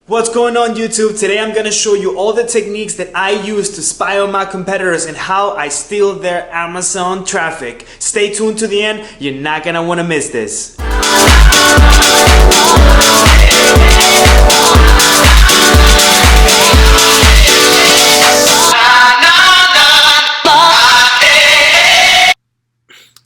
What's going on YouTube? Today I'm going to show you all the techniques that I use to spy on my competitors and how I steal their Amazon traffic. Stay tuned to the end, you're not going to want to miss this.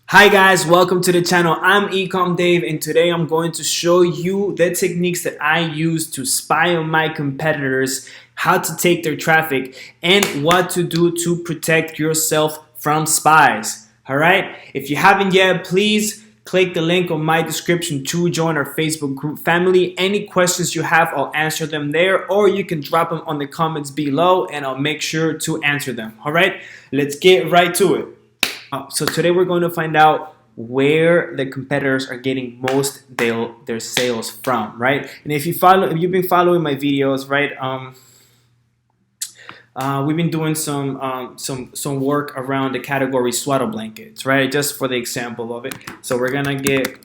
Hi guys, welcome to the channel. I'm Ecom Dave and today I'm going to show you the techniques that I use to spy on my competitors, how to take their traffic, and what to do to protect yourself from spies. Alright, if you haven't yet, please click the link on my description to join our Facebook group family. Any questions you have, I'll answer them there, or you can drop them on the comments below and I'll make sure to answer them. Alright, let's get right to it. So today we're going to find out where the competitors are getting most their sales from, right? And if you've been following my videos, right? We've been doing some work around the category swaddle blankets, right? Just for the example of it. So we're gonna get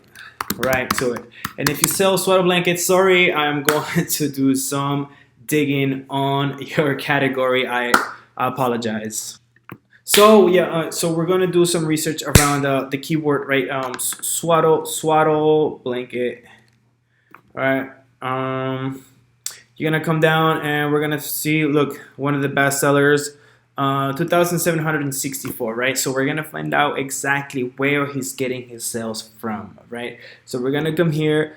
right to it. And if you sell swaddle blankets, sorry, I'm going to do some digging on your category. I apologize. So yeah, so we're gonna do some research around the keyword, right? Swaddle blanket. All right. You're gonna come down and we're gonna see. Look, one of the best sellers, 2,764, right? So we're gonna find out exactly where he's getting his sales from, right? So we're gonna come here.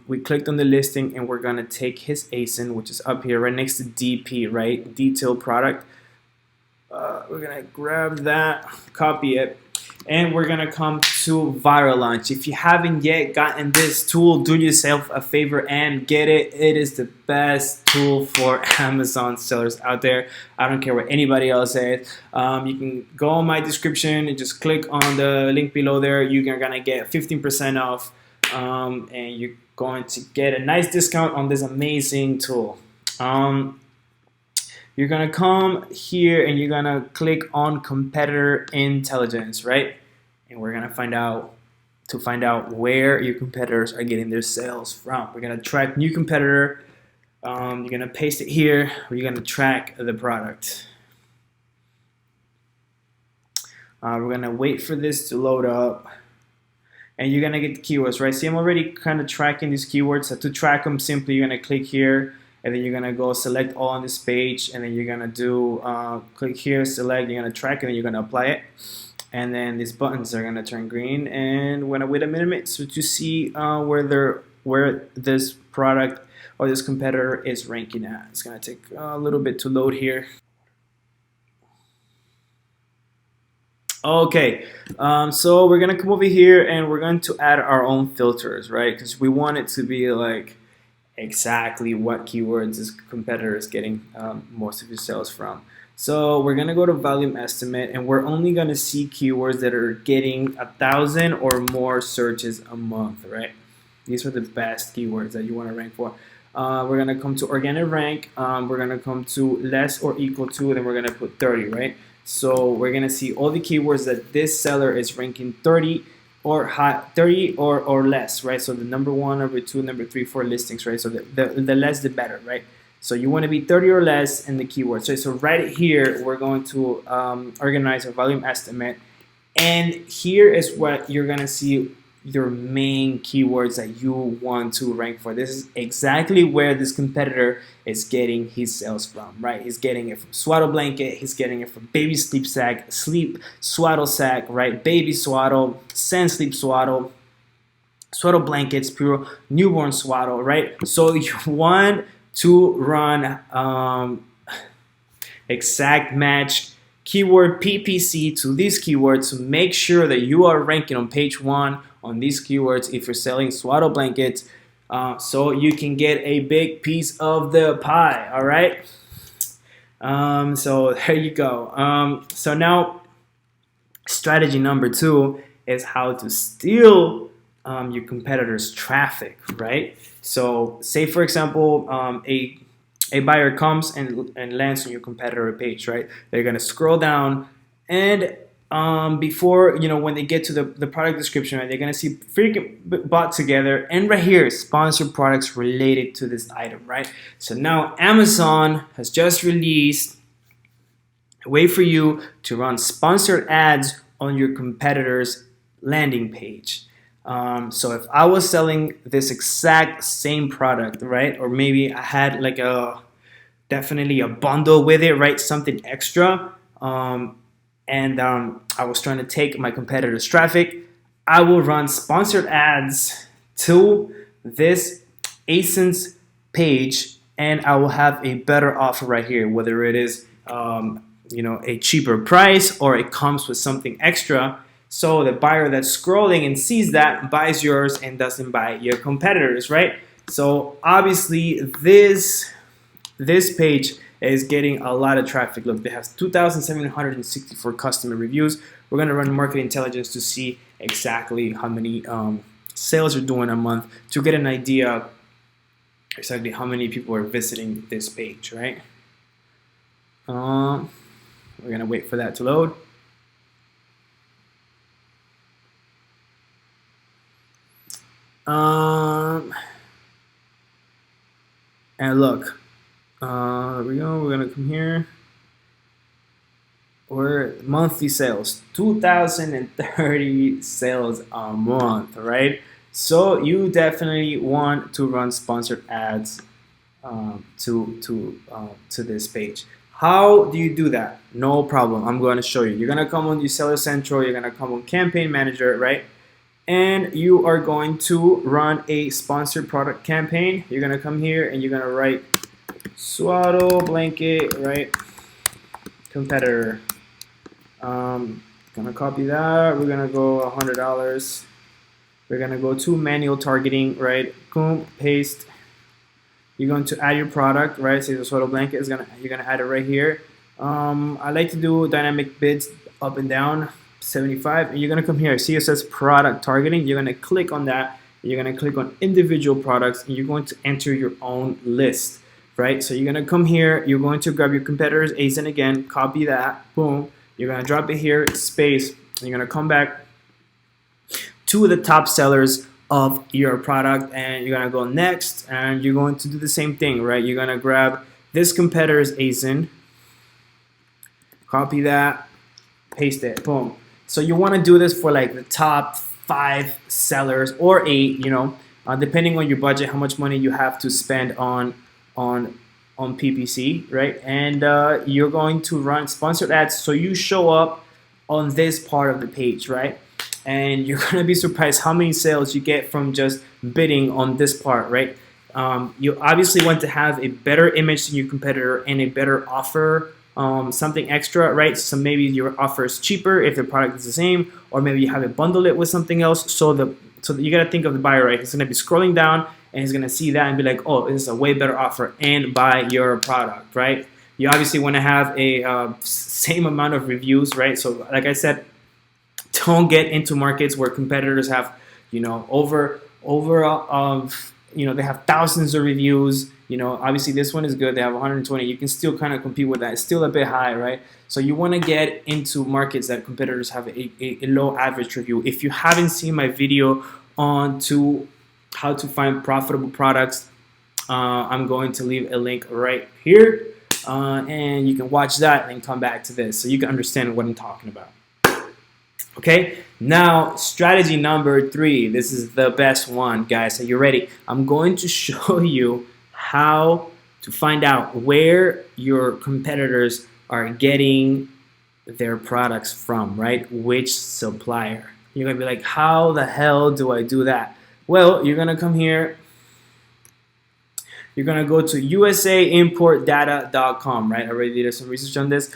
We clicked on the listing and we're gonna take his ASIN, which is up here, right next to DP, right? Detailed product. We're gonna grab that, copy it, and we're gonna come to Viral Launch. If you haven't yet gotten this tool, do yourself a favor and get it. It is the best tool for Amazon sellers out there. I don't care what anybody else says. You can go on my description and just click on the link below there. You're gonna get 15% off, and you're going to get a nice discount on this amazing tool. You're gonna come here and you're gonna click on competitor intelligence, right? And we're gonna find out where your competitors are getting their sales from. We're gonna track new competitor. You're gonna paste it here. You're gonna track the product. We're gonna wait for this to load up. And you're gonna get the keywords, right? See, I'm already kind of tracking these keywords. So to track them, simply you're gonna click here. And then you're gonna go select all on this page, and then you're gonna do click here, select, you're gonna track, and then you're gonna apply it. And then these buttons are gonna turn green, and we're gonna wait a minute so to see where this product or this competitor is ranking at. It's gonna take a little bit to load here. Okay, so we're gonna come over here and we're going to add our own filters, right? Because we want it to be like exactly what keywords this competitor is getting most of his sales from. So we're gonna go to volume estimate and we're only gonna see keywords that are getting 1,000 or more searches a month, right? These are the best keywords that you want to rank for. We're gonna come to organic rank. We're gonna come to less or equal to, and then we're gonna put 30, right? So we're gonna see all the keywords that this seller is ranking 30 or high, 30 or less, right? So the number 1, number 2, number 3, 4 listings, right? So the less the better, right? So you want to be 30 or less in the keywords, right? So right here we're going to organize our volume estimate, and here is what you're gonna see your main keywords that you want to rank for. This is exactly where this competitor is getting his sales from, right? He's getting it from swaddle blanket, he's getting it from baby sleep swaddle sack, right? Baby swaddle, sand sleep swaddle, swaddle blankets, pure newborn swaddle, right? So you want to run exact match keyword PPC to these keywords to make sure that you are ranking on page 1 on these keywords if you're selling swaddle blankets, so you can get a big piece of the pie. All right, so there you go. So now strategy number 2 is how to steal your competitors' traffic, right? So say for example a buyer comes and lands on your competitor page, right? They're gonna scroll down and before, when they get to the product description, right, they're gonna see freaking bought together, and right here, sponsored products related to this item, right? So now Amazon has just released a way for you to run sponsored ads on your competitor's landing page. So if I was selling this exact same product, right, or maybe I had like definitely a bundle with it, right, something extra, and I was trying to take my competitor's traffic, I will run sponsored ads to this ASIN's page, and I will have a better offer right here, whether it is a cheaper price or it comes with something extra. So the buyer that's scrolling and sees that buys yours and doesn't buy your competitors, right? So obviously this page is getting a lot of traffic. Look, it has 2,764 customer reviews. We're gonna run market intelligence to see exactly how many sales are doing a month to get an idea exactly how many people are visiting this page, right? We're gonna wait for that to load. And look, there we go. We're gonna come here. We're monthly sales, 2,030 sales a month, right? So you definitely want to run sponsored ads to this page. How do you do that? No problem. I'm going to show you. You're going to come on your Seller Central. You're going to come on Campaign Manager, right? And you are going to run a sponsored product campaign. You're going to come here and you're going to write Swaddle Blanket, right? Competitor. Gonna copy that. We're gonna go $100. We're gonna go to manual targeting, right? Boom, paste. You're going to add your product, right? So the Swaddle Blanket is you're gonna add it right here. I like to do dynamic bids up and down, 75. And you're gonna come here. See it says product targeting. You're gonna click on that. You're gonna click on individual products, and you're going to enter your own list, right? So you're gonna come here. You're going to grab your competitor's ASIN again. Copy that. Boom. You're gonna drop it here, space, and you're gonna come back to the top sellers of your product, and you're gonna go next, and you're going to do the same thing, right? You're gonna grab this competitor's ASIN, copy that, paste it, boom. So you wanna do this for like the top 5 sellers or 8, depending on your budget, how much money you have to spend on PPC, right? And you're going to run sponsored ads so you show up on this part of the page, right? And you're gonna be surprised how many sales you get from just bidding on this part, right? You obviously want to have a better image than your competitor and a better offer, something extra, right? So maybe your offer is cheaper if the product is the same, or maybe you have it bundle it with something else. So you gotta think of the buyer, right? He's gonna be scrolling down and he's gonna see that and be like, oh, this is a way better offer, and buy your product, right? You obviously want to have a same amount of reviews, right? So like I said, don't get into markets where competitors have, over they have thousands of reviews. Obviously this one is good. They have 120. You can still kind of compete with that. It's still a bit high, right? So you want to get into markets that competitors have a low average review. If you haven't seen my video on how to find profitable products, I'm going to leave a link right here, and you can watch that and come back to this so you can understand what I'm talking about. Okay, now strategy number 3. This is the best one, guys. Are you ready? I'm going to show you how to find out where your competitors are getting their products from, right? Which supplier. You're gonna be like, how the hell do I do that? Well, you're gonna come here. You're gonna go to usaimportdata.com, right? I already did some research on this.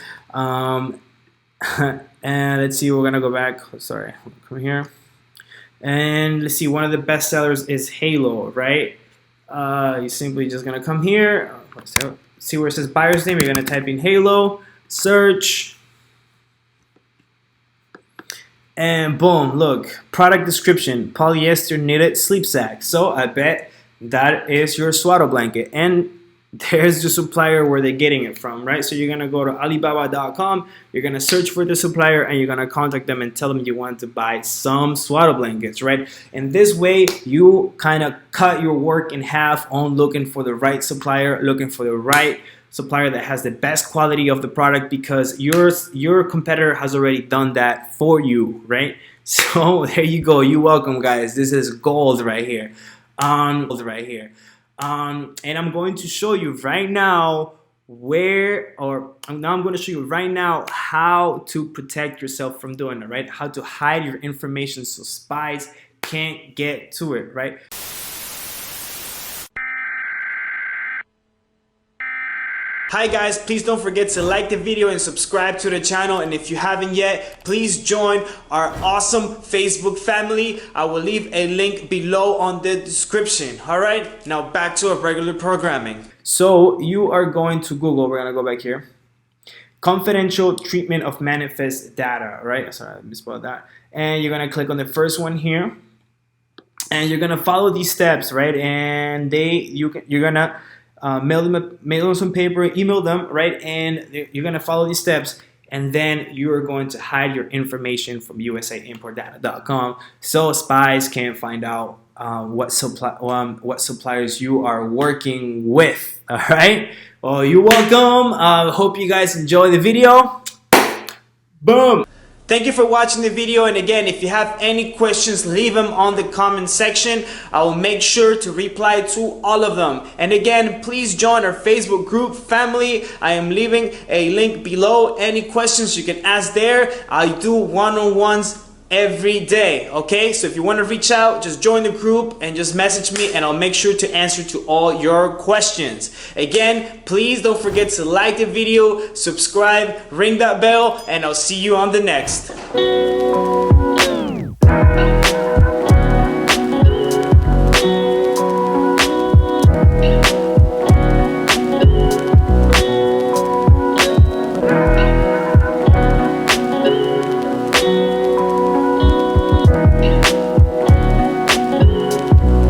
And let's see, we're gonna go back. Sorry, come here. And let's see, one of the best sellers is Halo, right? You're simply just gonna come here. See where it says buyer's name. You're gonna type in Halo, search, and boom, look, product description, polyester knitted sleep sack. So I bet that is your Swaddle Blanket. And there's the supplier where they're getting it from, right? So you're gonna go to Alibaba.com, you're gonna search for the supplier, and you're gonna contact them and tell them you want to buy some swaddle blankets, right? And this way you kind of cut your work in half on looking for the right supplier, looking for the right supplier that has the best quality of the product, because your competitor has already done that for you, right? So there you go. You're welcome, guys. This is gold right here. And I'm going to show you right now I'm going to show you right now how to protect yourself from doing it, right? How to hide your information so spies can't get to it, right? Hi guys, please don't forget to like the video and subscribe to the channel, and if you haven't yet, please join our awesome Facebook family. I will leave a link below on the description. Alright, now back to our regular programming. So you are going to Google, we're going to go back here. Confidential treatment of manifest data, right? Sorry, I misspelled that. And you're going to click on the first one here. And you're going to follow these steps, right? And you're going to mail them some paper, email them, right? And you're gonna follow these steps, and then you're going to hide your information from USAImportdata.com so spies can't find out what suppliers you are working with. All right. Well, you're welcome. Hope you guys enjoy the video. Boom. Thank you for watching the video, and again, if you have any questions, leave them on the comment section. I will make sure to reply to all of them. And again, please join our Facebook group family. I am leaving a link below. Any questions you can ask there. I do one-on-ones every day, okay? So if you want to reach out, just join the group and just message me, and I'll make sure to answer to all your questions. Again, please don't forget to like the video, subscribe, ring that bell, and I'll see you on the next.